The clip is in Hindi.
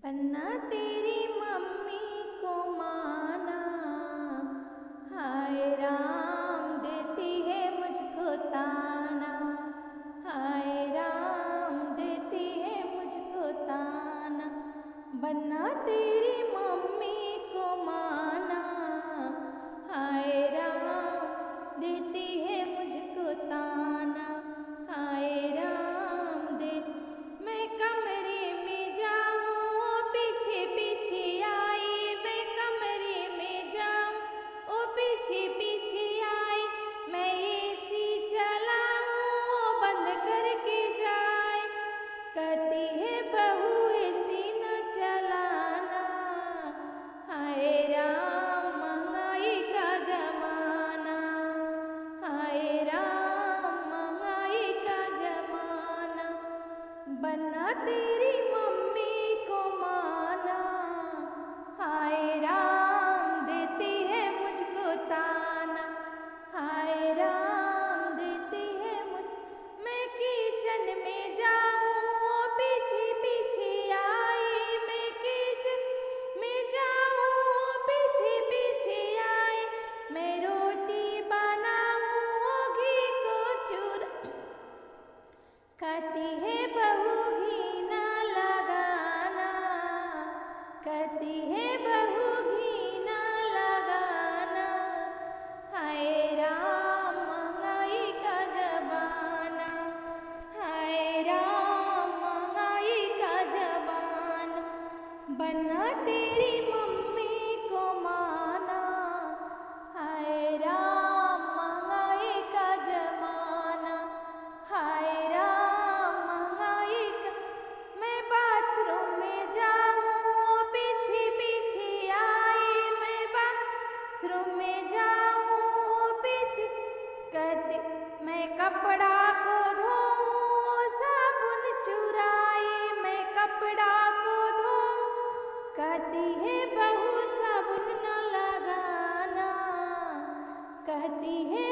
बनना तेरी मम्मी को माना, हाय राम देती है मुझको ताना, हाय राम देती है मुझको ताना। बनना तेरी मम्मी को माना, हाय राम देती है मुझको ताना, हाय राम दे। मैं कमरे में जाऊँ वो पीछे पीछे आई, मैं कमरे में जाऊँ वो पीछे पीछे आई, मैं एसी चलाऊँ वो बंद करके जाए। कहती है बहू एसी न चलाना, हाय राम महंगाई का जमाना, हाय राम महंगाई का जमाना। बनना तेरी मम्मी को माना, हाय राम देती है मुझको ताना, हाय राम देती है मुझ। मैं किचन में जाऊँ वो पीछे पीछे आई, मैं किचन में जाऊँ वो पीछे पीछे आई, मैं रोटी बनाऊँ वो घी को चूरा। कहती है बहू घी न लगाना, कहती है बहू घी न लगाना, हाय राम महंगाई का जमाना, हाय राम महंगाई का जमाना। बनना तेरी मम्मी को माना, हाय राम महंगाई का जमाना, हाय राम महंगाई का। मैं बाथरूम में जाऊँ वो पीछे पीछे आई, मैं बाथरूम में जाऊँ वो पीछे। कहती मैं कपड़ा को धोऊँ साबुन चुराए, मैं कपड़ा को धोऊँ। कहती है बहू साबुन न लगाना, कहती है